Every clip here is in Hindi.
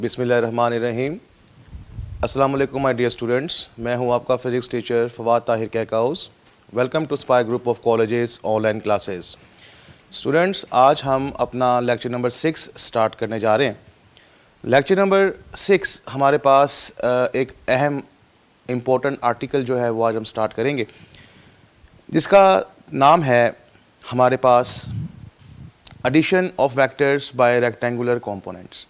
बिस्मिल्लाहिर्रहमानिर्रहीम। अस्सलाम वालेकुम माय डियर स्टूडेंट्स, मैं हूं आपका physics teacher Fawad Tahir Kaikaus. Welcome to spy group of colleges online classes. Students, आज हम अपना लेक्चर नंबर 6 स्टार्ट करने जा रहे हैं। लेक्चर नंबर 6 हमारे पास एक अहम इम्पोर्टेंट आर्टिकल जो है वो आज हम स्टार्ट करेंगे, जिसका नाम है हमारे पास addition of vectors by rectangular components.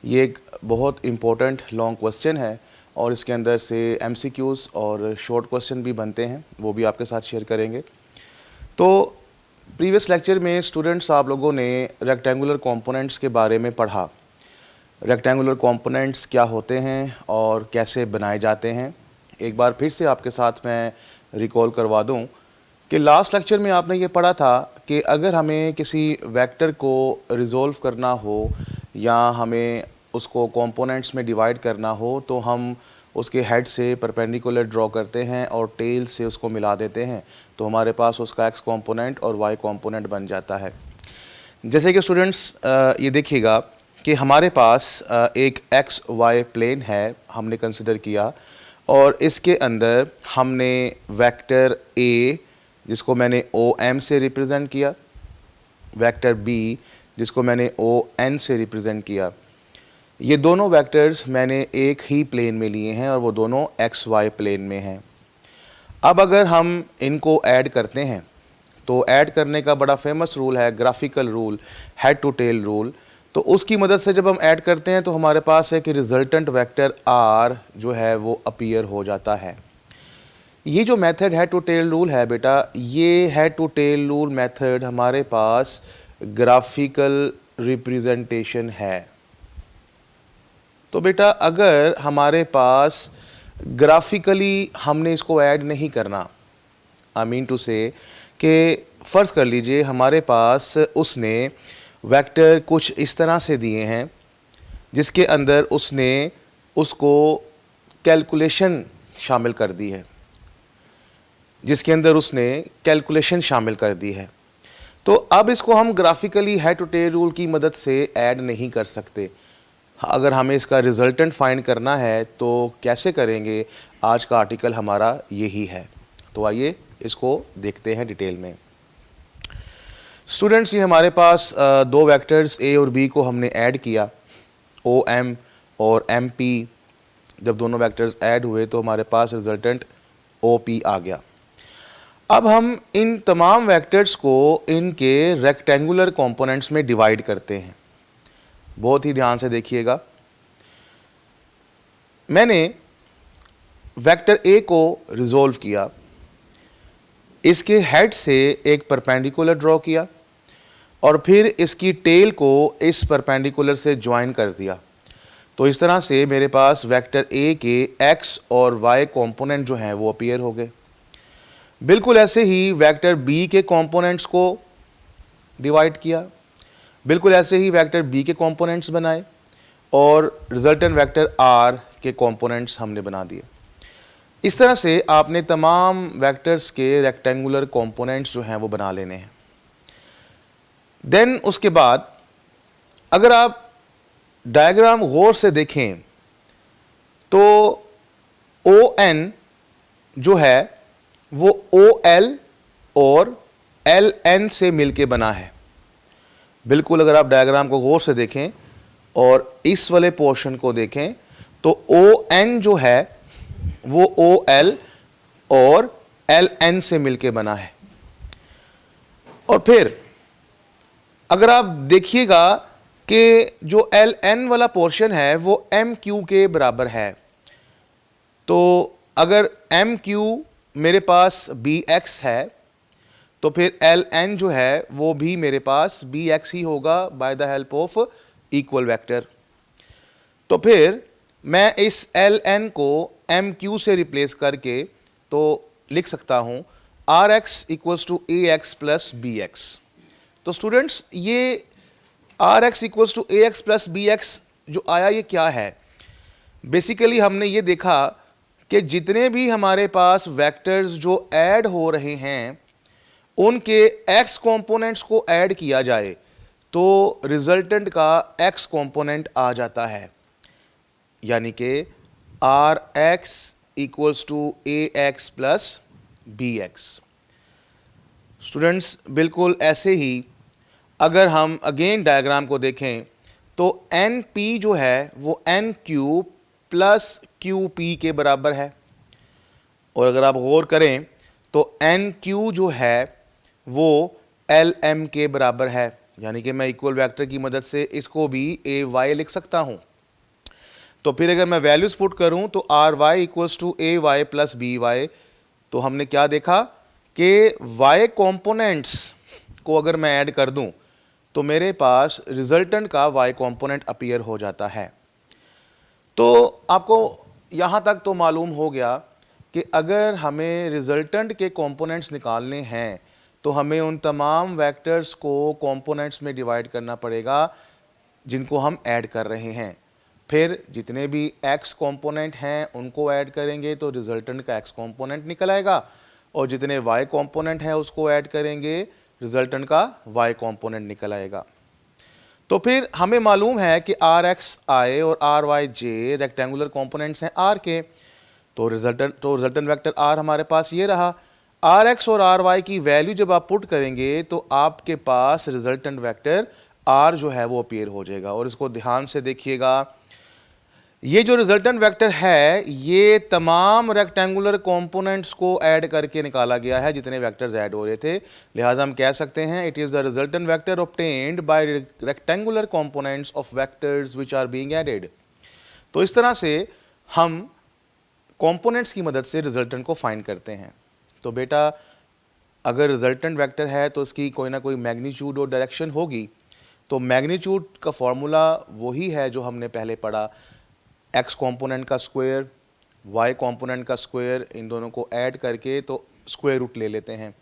ये एक बहुत इम्पोर्टेंट लॉन्ग क्वेश्चन है और इसके अंदर से एमसीक्यूज़ और शॉर्ट क्वेश्चन भी बनते हैं, वो भी आपके साथ शेयर करेंगे। तो प्रीवियस लेक्चर में स्टूडेंट्स आप लोगों ने रेक्टेंगुलर कंपोनेंट्स के बारे में पढ़ा। रेक्टेंगुलर कंपोनेंट्स क्या होते हैं और कैसे बनाए जाते हैं। एक बार फिर से आपके साथ मैं रिकॉल करवा दूं कि लास्ट लेक्चर में आपने ये पढ़ा था कि अगर हमें किसी वेक्टर को रिजॉल्व करना हो या हमें उसको कंपोनेंट्स में डिवाइड करना हो तो हम उसके हेड से परपेंडिकुलर ड्रॉ करते हैं और टेल से उसको मिला देते हैं, तो हमारे पास उसका एक्स कंपोनेंट और वाई कंपोनेंट बन जाता है। जैसे कि स्टूडेंट्स ये देखिएगा कि हमारे पास एक एक्स वाई प्लेन है, हमने कंसिडर किया, और इसके अंदर हमने वेक्टर ए जिसको मैंने ओ एम से रिप्रेजेंट किया, वेक्टर बी जिसको मैंने ओ एन से रिप्रेजेंट किया। ये दोनों वेक्टर्स मैंने एक ही प्लेन में लिए हैं और वो दोनों एक्स वाई प्लेन में हैं। अब अगर हम इनको ऐड करते हैं तो ऐड करने का बड़ा फेमस रूल है, graphical rule, head to tail rule. तो उसकी मदद से जब हम ऐड करते हैं तो हमारे पास है कि रिजल्टेंट वेक्टर आर जो है वो अपीयर हो जाता है। ये जो method head to tail rule है बेटा, ये head to tail rule method हमारे पास ग्राफिकल रिप्रेजेंटेशन है। तो बेटा अगर हमारे पास ग्राफिकली हमने इसको ऐड नहीं करना, आई मीन टू से कि फ़र्ज़ कर लीजिए हमारे पास उसने वेक्टर कुछ इस तरह से दिए हैं जिसके अंदर उसने उसको कैलकुलेशन शामिल कर दी है, तो अब इसको हम graphically head to tail rule की मदद से ऐड नहीं कर सकते। अगर हमें इसका रिजल्टेंट फाइंड करना है तो कैसे करेंगे, आज का आर्टिकल हमारा यही है। तो आइए इसको देखते हैं डिटेल में। स्टूडेंट्स, ये हमारे पास दो वेक्टर्स ए और बी को हमने ऐड किया, ओ एम और एम पी। जब दोनों वेक्टर्स ऐड हुए तो हमारे पास रिजल्टेंट ओ पी आ गया। अब हम इन तमाम वेक्टर्स को इनके रेक्टेंगुलर कंपोनेंट्स में डिवाइड करते हैं। बहुत ही ध्यान से देखिएगा। मैंने वेक्टर ए को रिजॉल्व किया, इसके हेड से एक परपेंडिकुलर ड्रॉ किया और फिर इसकी टेल को इस परपेंडिकुलर से ज्वाइन कर दिया। तो इस तरह से मेरे पास वेक्टर ए के एक्स और वाई कंपोनेंट जो हैं वो अपीयर हो गए। बिल्कुल ऐसे ही वेक्टर बी के कंपोनेंट्स को डिवाइड किया, बिल्कुल ऐसे ही वेक्टर बी के कंपोनेंट्स बनाए और रिजल्टेंट वेक्टर आर के कंपोनेंट्स हमने बना दिए। इस तरह से आपने तमाम वेक्टर्स के रेक्टेंगुलर कंपोनेंट्स जो हैं वो बना लेने हैं। देन उसके बाद अगर आप डायग्राम गौर से देखें तो ओ एन जो है वो ओ एल और एल एन से मिलके बना है। बिल्कुल अगर आप डायग्राम को गौर से देखें और इस वाले पोर्शन को देखें तो ओ एन जो है वो ओ एल और एल एन से मिलके बना है। और फिर अगर आप देखिएगा कि जो एल एन वाला पोर्शन है वो एम क्यू के बराबर है, तो अगर एम क्यू मेरे पास बी एक्स है तो फिर एल एन जो है वो भी मेरे पास बी एक्स ही होगा by the help of equal vector. तो फिर मैं इस एल एन को एम क्यू से रिप्लेस करके तो लिख सकता हूँ R X equals to A X plus B X. तो स्टूडेंट्स, ये R X equals to A X plus B X जो आया ये क्या है? बेसिकली हमने ये देखा कि जितने भी हमारे पास वेक्टर्स जो ऐड हो रहे हैं उनके एक्स कंपोनेंट्स को ऐड किया जाए तो रिजल्टेंट का एक्स कंपोनेंट आ जाता है। यानी कि R X equals to A X plus B X. Students बिल्कुल ऐसे ही अगर हम अगेन डायग्राम को देखें तो एन पी जो है वो N Q plus Q P के बराबर है, और अगर आप गौर करें तो एन क्यू जो है वो एल एम के बराबर है, यानी कि मैं इक्वल वेक्टर की मदद से इसको भी ए वाई लिख सकता हूं। तो फिर अगर मैं वैल्यूज पुट करूं तो R Y equals to A Y plus B Y, तो हमने क्या देखा कि वाई कॉम्पोनेंट्स को अगर मैं ऐड कर दूं तो मेरे पास रिजल्टेंट का वाई कॉम्पोनेंट अपीयर हो जाता है। तो आपको यहाँ तक तो मालूम हो गया कि अगर हमें रिजल्टेंट के कंपोनेंट्स निकालने हैं तो हमें उन तमाम वेक्टर्स को कंपोनेंट्स में डिवाइड करना पड़ेगा जिनको हम ऐड कर रहे हैं। फिर जितने भी x कंपोनेंट हैं उनको ऐड करेंगे तो रिजल्टेंट का x कंपोनेंट निकल आएगा, और जितने y कंपोनेंट हैं उसको ऐड करेंगे रिजल्टेंट का y कंपोनेंट निकल आएगा। तो फिर हमें मालूम है कि आर एक्स आई और are y J rectangular components हैं आर के, तो रिजल्टेंट वेक्टर आर हमारे पास ये रहा। आर एक्स और आर वाई की वैल्यू जब आप पुट करेंगे तो आपके पास रिजल्टेंट वेक्टर आर जो है वो अपीयर हो जाएगा। और इसको ध्यान से देखिएगा, ये जो रिजल्टेंट वेक्टर है ये तमाम रेक्टेंगुलर कंपोनेंट्स को ऐड करके निकाला गया है जितने वेक्टर्स ऐड हो रहे थे, लिहाजा हम कह सकते हैं it is the resultant vector obtained by rectangular components of vectors which are being added. तो इस तरह से हम कंपोनेंट्स की मदद से रिजल्टेंट को फाइंड करते हैं। तो बेटा अगर रिजल्टेंट वेक्टर है तो इसकी कोई ना कोई मैग्नीट्यूड और डायरेक्शन होगी, तो मैग्नीट्यूड का फॉर्मूला वही है जो हमने पहले पढ़ा, x कंपोनेंट का स्क्वायर y कंपोनेंट का स्क्वायर, इन दोनों को ऐड करके तो स्क्वायर रूट ले लेते हैं।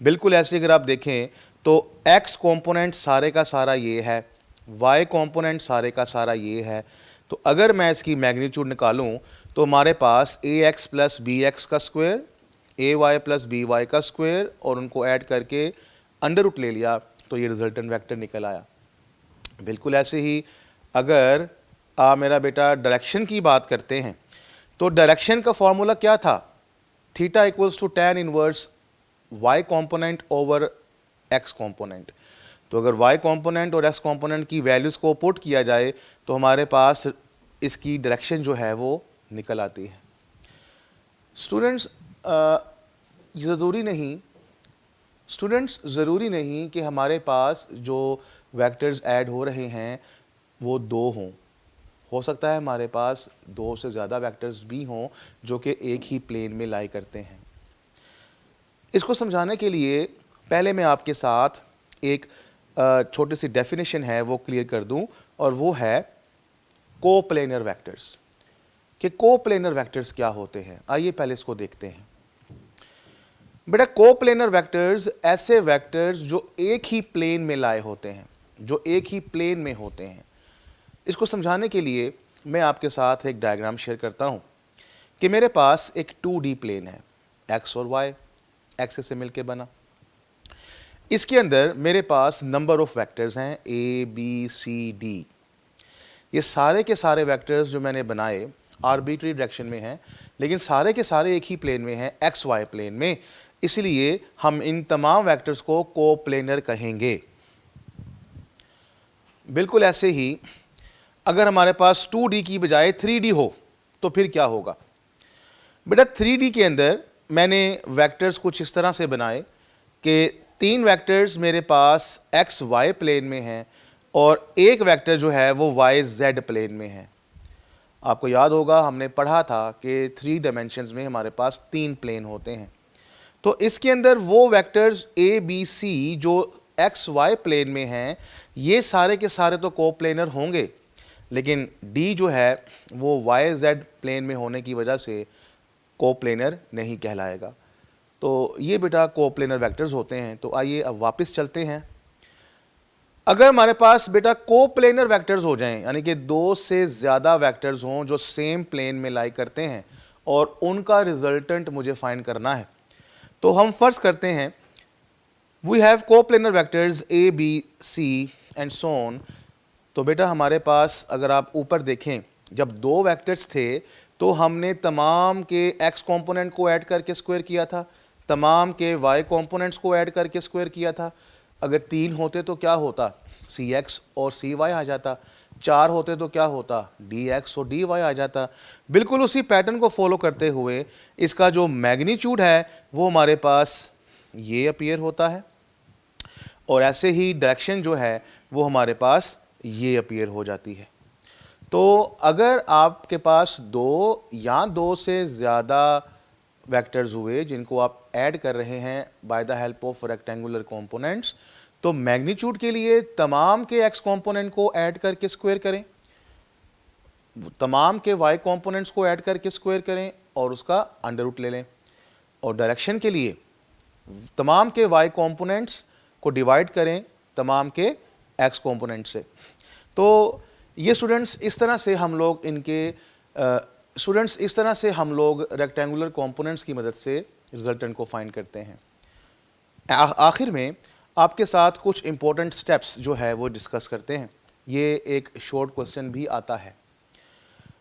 बिल्कुल ऐसे अगर आप देखें तो x कंपोनेंट सारे का सारा ये है, y कंपोनेंट सारे का सारा ये है, तो अगर मैं इसकी मैग्नीट्यूड निकालूं तो हमारे पास ए एक्स प्लस बी एक्स का स्क्वायर, ए वाई प्लस बी वाई का स्क्वायर, और उनको ऐड करके अंडर रूट ले लिया तो ये रिजल्टेंट वेक्टर निकल आया। बिल्कुल ऐसे ही अगर मेरा बेटा डायरेक्शन की बात करते हैं तो डायरेक्शन का फॉर्मूला क्या था, theta equals to tan inverse y component over x component. तो अगर y कंपोनेंट और x कंपोनेंट की वैल्यूज़ को पुट किया जाए तो हमारे पास इसकी डायरेक्शन जो है वो निकल आती है। स्टूडेंट्स ज़रूरी नहीं कि हमारे पास जो वेक्टर्स ऐड हो रहे हैं वो दो हों, हो सकता है हमारे पास दो से ज़्यादा वेक्टर्स भी हों जो कि एक ही प्लेन में लाई करते हैं। इसको समझाने के लिए पहले मैं आपके साथ एक छोटी सी डेफिनेशन है वो क्लियर कर दूं, और वो है कोप्लेनर वेक्टर्स। कि कोप्लेनर वेक्टर्स क्या होते हैं, आइए पहले इसको देखते हैं। बेटा कोप्लेनर वेक्टर्स ऐसे वेक्टर्स जो एक ही प्लेन में लाए होते हैं, जो एक ही प्लेन में होते हैं। इसको समझाने के लिए मैं आपके साथ एक डायग्राम शेयर करता हूं कि मेरे पास एक 2D प्लेन है, x और y एक्सिस से मिलके बना। इसके अंदर मेरे पास नंबर ऑफ वेक्टर्स हैं a b c d। ये सारे के सारे वेक्टर्स जो मैंने बनाए आर्बिट्री डायरेक्शन में हैं, लेकिन सारे के सारे एक ही प्लेन में हैं, एक्स वाई प्लेन में, इसलिए हम इन तमाम वेक्टर्स को कोप्लेनर कहेंगे। बिल्कुल ऐसे ही अगर हमारे पास 2D की बजाय 3D हो तो फिर क्या होगा। बेटा 3D के अंदर मैंने वेक्टर्स कुछ इस तरह से बनाए कि तीन वेक्टर्स मेरे पास एक्स वाई प्लेन में हैं और एक वेक्टर जो है वो वाई जेड प्लेन में है। आपको याद होगा हमने पढ़ा था कि 3 डायमेंशंस में हमारे पास 3 प्लेन होते हैं। तो इसके अंदर वो वेक्टर्स ए बी सी जो एक्स वाई प्लेन में हैं ये सारे के सारे तो कोप्लेनर होंगे, लेकिन डी जो है वो वाई जेड प्लेन में होने की वजह से कोप्लेनर नहीं कहलाएगा। तो ये बेटा कोप्लेनर वेक्टर्स होते हैं। तो आइए अब वापस चलते हैं। अगर हमारे पास बेटा कोप्लेनर वेक्टर्स हो जाएं, यानी कि 2 से ज़्यादा वेक्टर्स हों जो सेम प्लेन में लाई करते हैं और उनका रिजल्टेंट मुझे फाइंड करना है, तो हम फर्ज करते हैं we have coplanar vectors A B C and so on. तो बेटा हमारे पास अगर आप ऊपर देखें जब दो वेक्टर्स थे तो हमने तमाम के एक्स कंपोनेंट को ऐड करके स्क्वायर किया था, तमाम के वाई कंपोनेंट्स को ऐड करके स्क्वायर किया था। अगर 3 होते तो क्या होता, सी एक्स और सी वाई आ जाता। 4 होते तो क्या होता, डी एक्स और डी वाई आ जाता। बिल्कुल उसी पैटर्न को फॉलो करते हुए इसका जो मैग्नीट्यूड है वो हमारे पास ये अपीयर होता है, और ऐसे ही डायरेक्शन जो है वो हमारे पास ये अपीयर हो जाती है। तो अगर आपके पास दो या दो से ज़्यादा वेक्टर्स हुए जिनको आप ऐड कर रहे हैं bye the help of rectangular components, तो मैग्नीट्यूड के लिए तमाम के एक्स कंपोनेंट को ऐड करके स्क्वायर करें, तमाम के वाई कंपोनेंट्स को ऐड करके स्क्वायर करें और उसका अंडर रूट ले लें। और डायरेक्शन के लिए तमाम के वाई कंपोनेंट्स को डिवाइड करें तमाम के एक्स कंपोनेंट से। तो ये स्टूडेंट्स इस तरह से हम लोग रेक्टेंगुलर कंपोनेंट्स की मदद से रिजल्टेंट को फाइंड करते हैं। आखिर में आपके साथ कुछ इंपॉर्टेंट स्टेप्स जो है वो डिस्कस करते हैं। ये एक शॉर्ट क्वेश्चन भी आता है।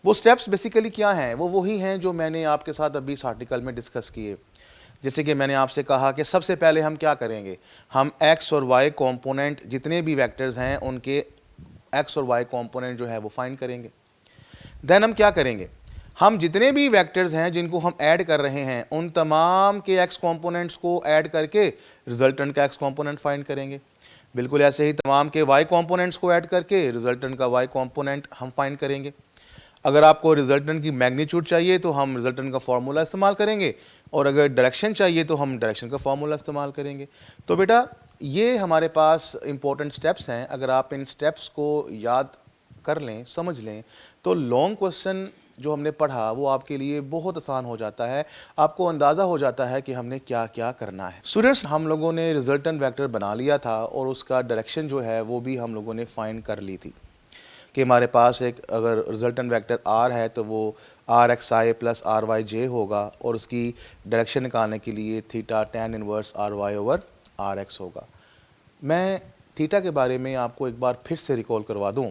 वो स्टेप्स बेसिकली क्या हैं, वो वही हैं जो मैंने आपके साथ अभी इस आर्टिकल में डिस्कस किए। जैसे कि मैंने आपसे कहा कि सबसे पहले हम क्या करेंगे, हम एक्स और वाई कंपोनेंट जितने भी वेक्टर्स हैं उनके एक्स और वाई कंपोनेंट जो है वो फाइंड करेंगे। देन हम क्या करेंगे, हम जितने भी वेक्टर्स हैं जिनको हम ऐड कर रहे हैं उन तमाम के एक्स कंपोनेंट्स को ऐड करके रिजल्टेंट का एक्स कंपोनेंट फाइंड करेंगे। बिल्कुल ऐसे ही तमाम के वाई कंपोनेंट्स को ऐड करके रिजल्टेंट का वाई कंपोनेंट हम फाइंड करेंगे। अगर आपको रिजल्टेंट की मैग्नीट्यूड चाहिए तो हम रिजल्टेंट का फॉर्मूला इस्तेमाल करेंगे, और अगर डायरेक्शन चाहिए तो हम डायरेक्शन का फॉर्मूला इस्तेमाल करेंगे। तो बेटा ये हमारे पास इंपॉर्टेंट स्टेप्स हैं। अगर आप इन स्टेप्स को याद कर लें, समझ लें, तो लॉन्ग क्वेश्चन जो हमने पढ़ा वो आपके लिए बहुत आसान हो जाता है। आपको अंदाज़ा हो जाता है कि हमने क्या क्या करना है। स्टूडेंट्स, हम लोगों ने रिजल्टेंट वेक्टर बना लिया था और उसका डायरेक्शन जो है वो भी हम लोगों ने फाइंड कर ली थी कि हमारे पास एक अगर रिजल्टेंट वेक्टर आर है तो वो R x i plus R y j होगा, और उसकी डायरेक्शन निकालने के लिए theta tan inverse R Y over R x होगा। मैं थीटा के बारे में आपको एक बार फिर से रिकॉल करवा दूं।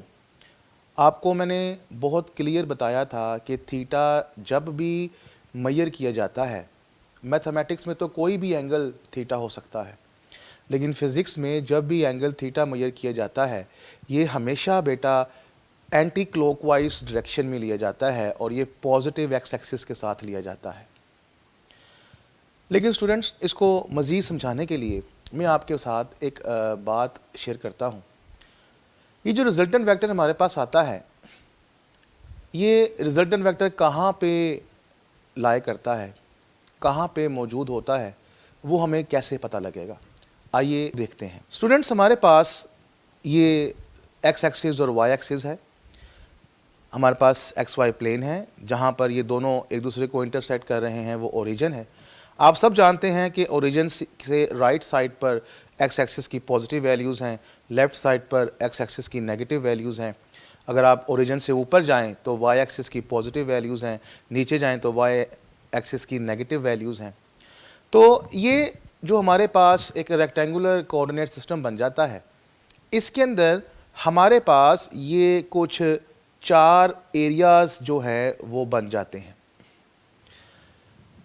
आपको मैंने बहुत क्लियर बताया था कि थीटा जब भी मेजर किया जाता है, मैथमेटिक्स में तो कोई भी एंगल थीटा हो सकता है, लेकिन फिज़िक्स में जब भी एंगल थीटा मेजर किया जाता है ये हमेशा बेटा एंटी क्लॉकवाइज डायरेक्शन में लिया जाता है, और ये पॉजिटिव एक्स एक्सिस के साथ लिया जाता है। लेकिन स्टूडेंट्स, इसको मज़ीद समझाने के लिए मैं आपके साथ एक बात शेयर करता हूँ। ये जो रिजल्टेंट वेक्टर हमारे पास आता है, ये रिजल्टेंट वेक्टर कहाँ पे लाई करता है, कहाँ पे मौजूद होता है, वो हमें कैसे पता लगेगा, आइए देखते हैं। स्टूडेंट्स, हमारे पास ये एक्स एक्सिस और वाई एक्सिस है। हमारे पास एक्स वाई प्लेन है जहाँ पर ये दोनों एक दूसरे को इंटरसेक्ट कर रहे हैं, वो ओरिजिन है। आप सब जानते हैं कि ओरिजिन से राइट साइड पर एक्स एक्सिस की पॉजिटिव वैल्यूज़ हैं, लेफ़्ट साइड पर एक्स एक्सिस की नेगेटिव वैल्यूज़ हैं। अगर आप ओरिजिन से ऊपर जाएं तो वाई एक्सिस की पॉजिटिव वैल्यूज़ हैं, नीचे जाएं तो वाई एक्सिस की नेगेटिव वैल्यूज़ हैं। तो ये जो हमारे पास एक रेक्टेंगुलर कोऑर्डिनेट सिस्टम बन जाता है, इसके अंदर हमारे पास ये कुछ 4 एरियाज़ जो है वो बन जाते हैं,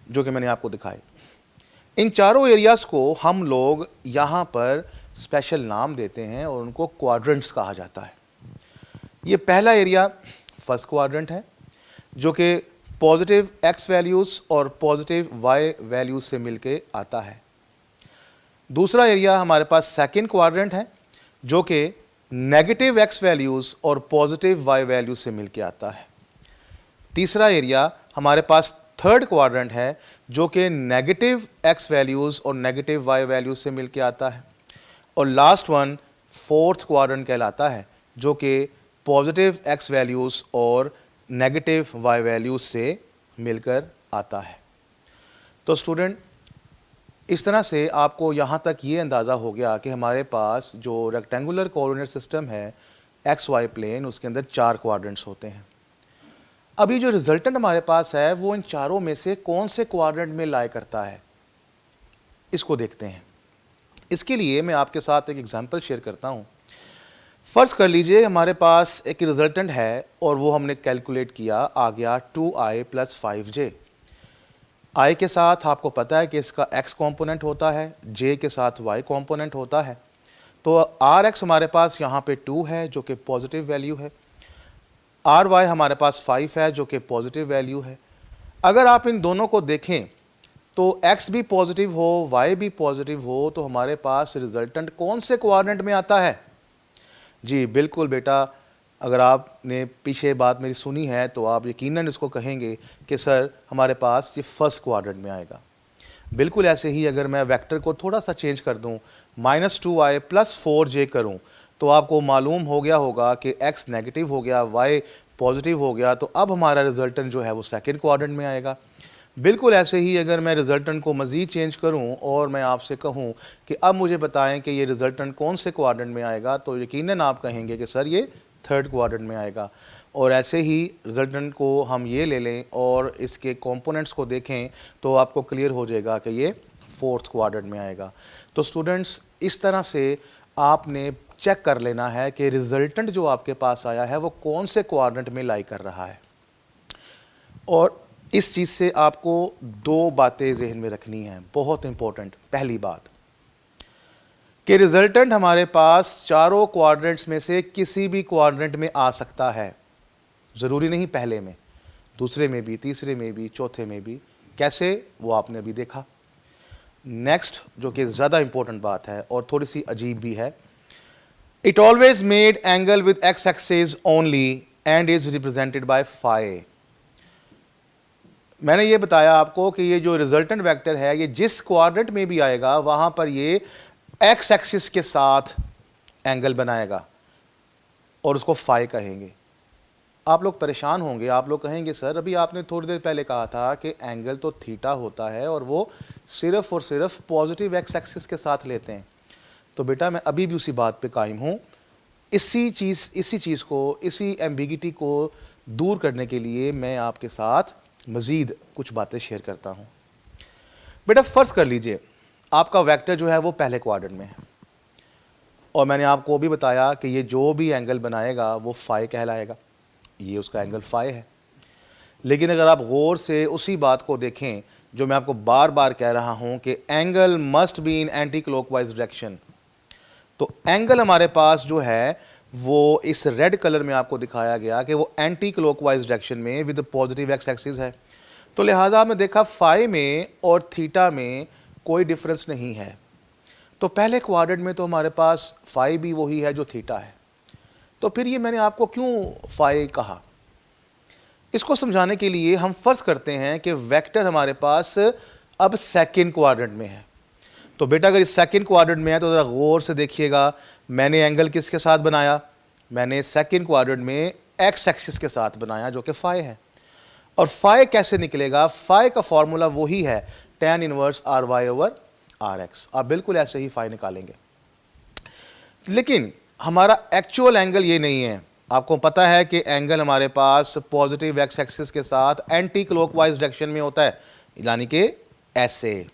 जो कि मैंने आपको दिखाए। इन चारों एरियाज़ को हम लोग यहाँ पर स्पेशल नाम देते हैं और उनको क्वाड्रेंट्स कहा जाता है। ये पहला एरिया फर्स्ट क्वाड्रेंट है जो कि पॉजिटिव एक्स वैल्यूज़ और पॉजिटिव वाई वैल्यूज़ से मिलके आता है। दूसरा एरिया हमारे पास सेकंड क्वाड्रेंट है जो कि नेगेटिव एक्स वैल्यूज़ और पॉजिटिव वाई वैल्यूज़ से मिलके आता है। तीसरा एरिया हमारे पास थर्ड क्वाड्रेंट है जो कि नेगेटिव एक्स वैल्यूज़ और नेगेटिव वाई वैल्यूज़ से मिलके आता है। और लास्ट वन फोर्थ क्वाड्रेंट कहलाता है जो कि पॉजिटिव एक्स वैल्यूज़ और नेगेटिव वाई वैल्यूज़ से मिलकर आता है। तो स्टूडेंट, इस तरह से आपको यहाँ तक ये अंदाज़ा हो गया कि हमारे पास जो रेक्टेंगुलर कोऑर्डिनेट सिस्टम है एक्स वाई प्लेन, उसके अंदर 4 क्वाड्रेंट्स होते हैं। अभी जो रिजल्टेंट हमारे पास है वो इन चारों में से कौन से क्वाड्रेंट में लाई करता है, इसको देखते हैं। इसके लिए मैं आपके साथ एक एग्जांपल शेयर करता हूँ। फ़र्ज़ कर लीजिए हमारे पास एक रिजल्टेंट है और वो हमने कैलकुलेट किया, आ गया 2i + 5j। i के साथ आपको पता है कि इसका x कॉम्पोनेंट होता है, j के साथ y कॉम्पोनेंट होता है। तो rx हमारे पास यहाँ पे 2 है जो कि पॉजिटिव वैल्यू है, ry हमारे पास 5 है जो कि पॉजिटिव वैल्यू है। अगर आप इन दोनों को देखें तो x भी पॉजिटिव हो, y भी पॉजिटिव हो, तो हमारे पास रिजल्टेंट कौन से क्वाड्रेंट में आता है? जी बिल्कुल बेटा, अगर आपने पीछे बात मेरी सुनी है तो आप यकीनन इसको कहेंगे कि सर हमारे पास ये फर्स्ट क्वाड्रेंट में आएगा। बिल्कुल ऐसे ही अगर मैं वेक्टर को थोड़ा सा चेंज कर दूं, -2i + 4j करूं, तो आपको मालूम हो गया होगा कि x नेगेटिव हो गया, y पॉजिटिव हो गया, तो अब हमारा रिजल्टेंट जो है वो सेकंड क्वाड्रेंट में आएगा। बिल्कुल ऐसे ही अगर मैं रिजल्टेंट को मज़ीद चेंज करूं और मैं आपसे कहूं कि अब मुझे बताएं कि ये रिजल्टेंट कौन से क्वाड्रेंट में आएगा, तो यकीनन आप कहेंगे कि सर ये थर्ड क्वाड्रेंट में आएगा। और ऐसे ही रिजल्टेंट को हम ये ले लें और इसके कंपोनेंट्स को देखें तो आपको क्लियर हो जाएगा कि ये फोर्थ क्वाड्रेंट में आएगा। तो स्टूडेंट्स, इस तरह से आपने चेक कर लेना है कि रिजल्टेंट जो आपके पास आया है वो कौन से क्वाड्रेंट में लाई कर रहा है। और इस चीज़ से आपको दो बातें जहन में रखनी हैं, बहुत इंपॉर्टेंट। पहली बात कि रिजल्टेंट हमारे पास चारों क्वाड्रेंट्स में से किसी भी क्वाड्रेंट में आ सकता है, ज़रूरी नहीं पहले में, दूसरे में भी, तीसरे में भी, चौथे में भी। कैसे, वो आपने अभी देखा। नेक्स्ट जो कि ज़्यादा इंपॉर्टेंट बात है और थोड़ी सी अजीब भी है, it always made angle with X axis only and is represented by phi. मैंने ये बताया आपको कि ये जो रिजल्टेंट वेक्टर है ये जिस क्वाड्रेंट में भी आएगा वहां पर ये एक्स एक्सिस के साथ एंगल बनाएगा और उसको फाई कहेंगे। आप लोग परेशान होंगे, आप लोग कहेंगे सर अभी आपने थोड़ी देर पहले कहा था कि एंगल तो थीटा होता है और वो सिर्फ और सिर्फ पॉजिटिव एक्स एक्सिस के साथ लेते हैं। तो बेटा मैं अभी भी उसी बात पे कायम हूँ। इसी चीज़ को, इसी एम्बिगिटी को दूर करने के लिए मैं आपके साथ मज़ीद कुछ बातें शेयर करता हूँ। बेटा फ़र्ज़ कर लीजिए आपका वेक्टर जो है वो पहले क्वाड्रेंट में है और मैंने आपको भी बताया कि ये जो भी एंगल बनाएगा वो फाई कहलाएगा, ये उसका एंगल फाई है। लेकिन अगर आप गौर से उसी बात को देखें जो मैं आपको बार बार कह रहा हूँ कि angle must be in anti clockwise direction, तो एंगल हमारे पास जो है वो इस रेड कलर में आपको दिखाया गया कि वो एंटी क्लॉकवाइज डायरेक्शन में विद पॉजिटिव एक्स एक्सिस है। तो लिहाजा आपने देखा फाई में और थीटा में कोई डिफरेंस नहीं है। तो पहले क्वाड्रेंट में तो हमारे पास फाई भी वही है जो थीटा है। तो फिर ये मैंने आपको क्यों फाई कहा, इसको समझाने के लिए हम फर्ज करते हैं कि वेक्टर हमारे पास अब सेकंड क्वाड्रेंट में है। तो बेटा अगर इस सेकंड क्वाड्रेंट में है तो ज़रा गौर से देखिएगा, मैंने एंगल किसके साथ बनाया, मैंने सेकंड क्वाड्रेंट में एक्स एक्सिस के साथ बनाया जो कि फाई है। और फाई कैसे निकलेगा, फाई का फॉर्मूला वही है tan inverse R Y over R X. आप बिल्कुल ऐसे ही फाई निकालेंगे। लेकिन हमारा एक्चुअल एंगल ये नहीं है। आपको पता है कि एंगल हमारे पास पॉजिटिव एक्स एक्सिस के साथ एंटी क्लॉकवाइज डायरेक्शन में होता है, यानी कि ऐसे,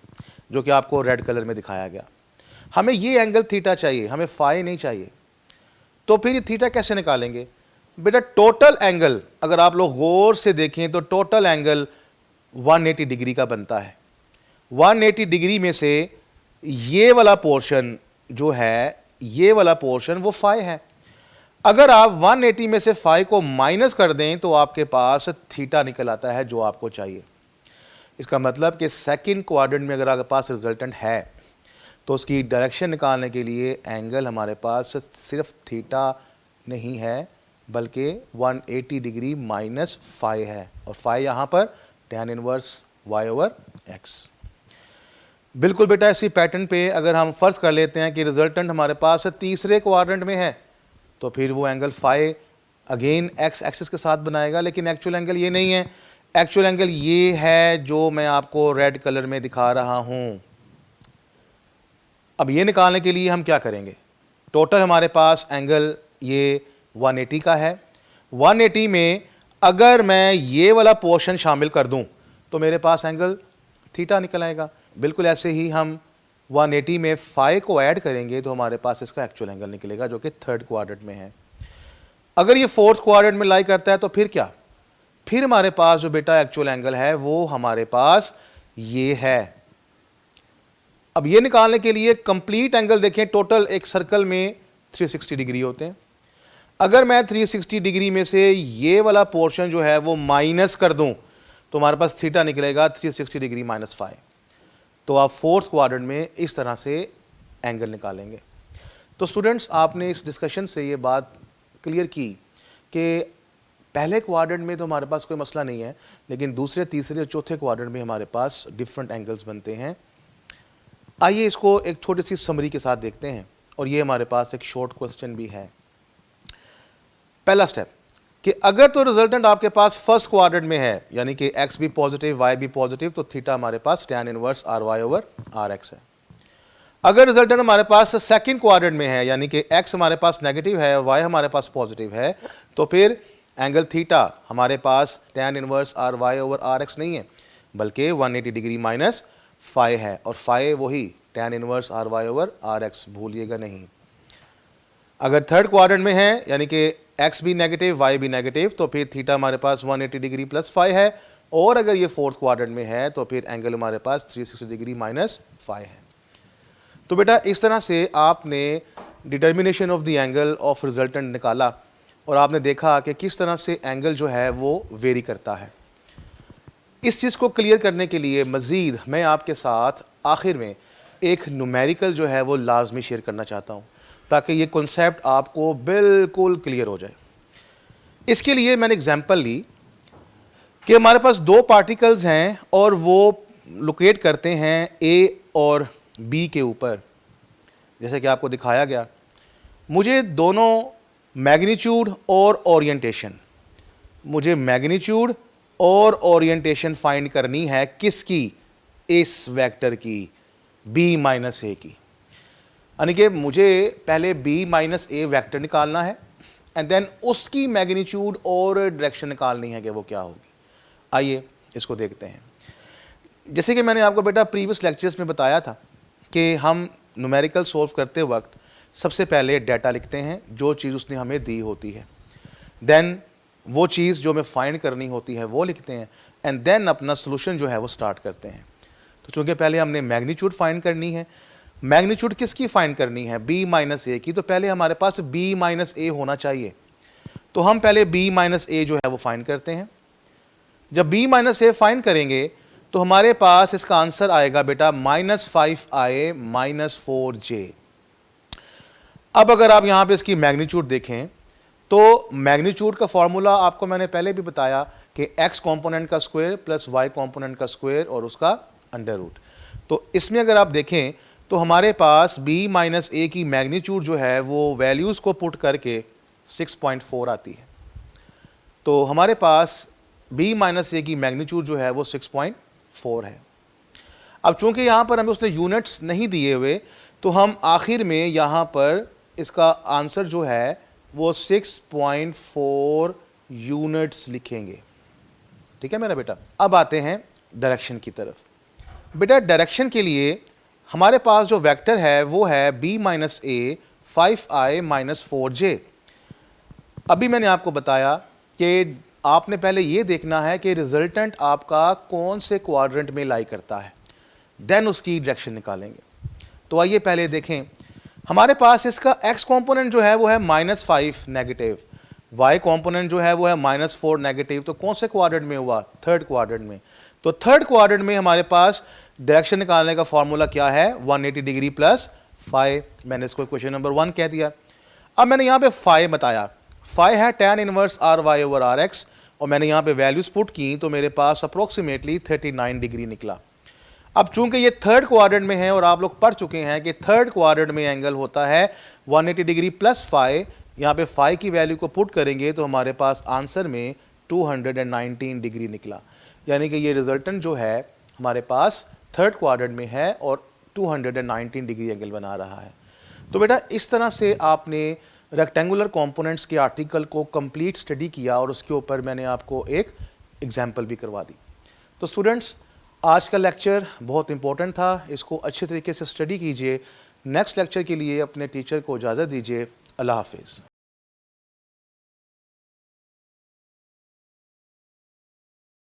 जो कि आपको रेड कलर में दिखाया गया। हमें ये एंगल थीटा चाहिए, हमें फाई नहीं चाहिए। तो फिर ये थीटा कैसे निकालेंगे बेटा? टोटल एंगल अगर आप लोग गौर से देखें तो टोटल एंगल 180 डिग्री का बनता है। 180 डिग्री में से ये वाला पोर्शन जो है, ये वाला पोर्शन वो फाई है। अगर आप 180 में से फाई को माइनस कर दें तो आपके पास थीटा निकल आता है जो आपको चाहिए। इसका मतलब कि सेकंड क्वाड्रेंट में अगर आपके पास रिजल्टेंट है तो उसकी डायरेक्शन निकालने के लिए एंगल हमारे पास सिर्फ थीटा नहीं है बल्कि 180 डिग्री माइनस फाई है, और फाई यहाँ पर tan inverse y over x। बिल्कुल बेटा इसी पैटर्न पे अगर हम फर्ज कर लेते हैं कि रिजल्टेंट हमारे पास तीसरे क्वाड्रेंट में है तो फिर वो angle phi again x axis के साथ बनाएगा, लेकिन एक्चुअल एंगल ये नहीं है। एक्चुअल एंगल ये है जो मैं आपको रेड कलर में दिखा रहा हूँ। अब ये निकालने के लिए हम क्या करेंगे? टोटल हमारे पास एंगल ये 180 का है। 180 में अगर मैं ये वाला पोर्शन शामिल कर दूं तो मेरे पास एंगल थीटा निकल आएगा। बिल्कुल ऐसे ही हम 180 में फाई को ऐड करेंगे तो हमारे पास इसका एक्चुअल एंगल निकलेगा जो कि थर्ड क्वाड्रेंट में है। अगर ये फोर्थ क्वाड्रेंट में लाई करता है तो फिर क्या, फिर हमारे पास जो बेटा एक्चुअल एंगल है वो हमारे पास ये है। अब ये निकालने के लिए कंप्लीट एंगल देखें, टोटल एक सर्कल में 360 डिग्री होते हैं। अगर मैं 360 डिग्री में से ये वाला पोर्शन जो है वो माइनस कर दूं तो हमारे पास थीटा निकलेगा 360 डिग्री माइनस फाई। तो आप फोर्थ क्वाड्रेंट में इस तरह से एंगल निकालेंगे। तो स्टूडेंट्स, आपने इस डिस्कशन से ये बात क्लियर की कि पहले क्वाड्रेंट में तो हमारे पास कोई मसला नहीं है, लेकिन दूसरे, तीसरे और चौथे क्वाड्रेंट में हमारे पास डिफरेंट एंगल्स बनते हैं। आइए इसको एक छोटी सी समरी के साथ देखते हैं, और ये हमारे पास एक शॉर्ट क्वेश्चन भी है। पहला स्टेप कि अगर तो रिजल्टेंट आपके पास फर्स्ट क्वाड्रेंट में है, यानी कि x भी पॉजिटिव वाई भी पॉजिटिव, तो थीटा हमारे पास tan inverse R Y over R X है। अगर रिजल्टेंट हमारे पास सेकंड क्वाड्रेंट में है, यानी कि x हमारे पास नेगेटिव है, y हमारे पास पॉजिटिव है, तो फिर एंगल थीटा हमारे पास tan inverse R Y over R X नहीं है, बल्कि 180 डिग्री माइनस फाई है, और फाई वही tan inverse R Y over R X, भूलिएगा नहीं। अगर थर्ड क्वाड्रेंट में है, यानी कि x भी नेगेटिव वाई भी नेगेटिव, तो फिर थीटा हमारे पास 180 डिग्री प्लस फाई है, और अगर ये फोर्थ क्वाड्रेंट में है तो फिर एंगल हमारे पास 360 डिग्री माइनस फाई है। तो बेटा इस तरह से आपने determination of the angle of resultant निकाला, और आपने देखा कि किस तरह से एंगल जो है वो वेरी करता है। इस चीज़ को क्लियर करने के लिए मज़ीद मैं आपके साथ आखिर में एक न्यूमेरिकल जो है वो लाजमी शेयर करना चाहता हूँ, ताकि ये कॉन्सेप्ट आपको बिल्कुल क्लियर हो जाए। इसके लिए मैंने एग्जांपल ली कि हमारे पास दो पार्टिकल्स हैं और वो लोकेट करते हैं ए और बी के ऊपर, जैसे कि आपको दिखाया गया। मुझे दोनों मैग्नीट्यूड और ओरिएंटेशन फाइंड करनी है, किसकी, इस वेक्टर की, b माइनस ए की। यानी कि मुझे पहले b माइनस ए वैक्टर निकालना है, एंड देन उसकी मैग्नीट्यूड और डायरेक्शन निकालनी है कि वो क्या होगी। आइए इसको देखते हैं। जैसे कि मैंने आपको बेटा प्रीवियस लेक्चर्स में बताया था कि हम न्यूमेरिकल सॉल्व करते वक्त सबसे पहले डाटा लिखते हैं, जो चीज़ उसने हमें दी होती है, देन वो चीज़ जो हमें फाइंड करनी होती है वो लिखते हैं, एंड देन अपना सोल्यूशन जो है वो स्टार्ट करते हैं। तो चूँकि पहले हमने मैग्नीट्यूड फाइंड करनी है, मैग्नीट्यूड किसकी फाइंड करनी है, b माइनस ए की, तो पहले हमारे पास b माइनस ए होना चाहिए। तो हम पहले b माइनस ए जो है वो फाइंड करते हैं। जब b माइनस ए फाइंड करेंगे तो हमारे पास इसका आंसर आएगा बेटा -5i -4j। अब अगर आप यहाँ पे इसकी मैग्नीट्यूड देखें तो मैग्नीट्यूड का फॉर्मूला आपको मैंने पहले भी बताया कि x कॉम्पोनेंट का स्क्वायर प्लस y कॉम्पोनेंट का स्क्वायर और उसका अंडर रूट। तो इसमें अगर आप देखें तो हमारे पास b माइनस ए की मैग्नीट्यूड जो है वो वैल्यूज़ को पुट करके 6.4 आती है। तो हमारे पास b माइनस ए की मैग्नीट्यूड जो है वो 6.4 है। अब चूंकि यहाँ पर हमें उसने यूनिट्स नहीं दिए हुए, तो हम आखिर में यहाँ पर इसका आंसर जो है वो 6.4 यूनिट्स लिखेंगे। ठीक है मेरा बेटा। अब आते हैं डायरेक्शन की तरफ। बेटा डायरेक्शन के लिए हमारे पास जो वेक्टर है वो है b माइनस ए 5i -4j। अभी मैंने आपको बताया कि आपने पहले ये देखना है कि रिजल्टेंट आपका कौन से क्वाड्रेंट में लाई करता है, देन उसकी डायरेक्शन निकालेंगे। तो आइए पहले देखें, हमारे पास इसका x कंपोनेंट जो है वो है -5 नेगेटिव, y कंपोनेंट जो है वो है -4 नेगेटिव। तो कौन से क्वाड्रेंट में हुआ, थर्ड क्वाड्रेंट में। तो थर्ड क्वाड्रेंट में हमारे पास डायरेक्शन निकालने का फॉर्मूला क्या है, 180 डिग्री प्लस फाई। मैंने इसको क्वेश्चन नंबर 1 कह दिया। अब मैंने यहाँ पे फाई बताया, फाई है tan inverse R Y over R X, और मैंने यहाँ पे वैल्यूज पुट की तो मेरे पास अप्रोक्सीमेटली 39 डिग्री निकला। अब चूंकि ये थर्ड क्वाड्रेंट में है और आप लोग पढ़ चुके हैं कि थर्ड क्वाड्रेंट में एंगल होता है 180 डिग्री प्लस फाई, यहाँ पे फाई की वैल्यू को पुट करेंगे तो हमारे पास आंसर में 219 डिग्री निकला। यानी कि ये रिजल्टेंट जो है हमारे पास थर्ड क्वाड्रेंट में है और 219 डिग्री एंगल बना रहा है। तो बेटा इस तरह से आपने रेक्टेंगुलर कंपोनेंट्स के आर्टिकल को कंप्लीट स्टडी किया, और उसके ऊपर मैंने आपको एक एग्जांपल भी करवा दी। तो स्टूडेंट्स, आज का लेक्चर बहुत इंपॉर्टेंट था, इसको अच्छे तरीके से स्टडी कीजिए। नेक्स्ट लेक्चर के लिए अपने टीचर को इजाज़त दीजिए। अल्लाह हाफिज़।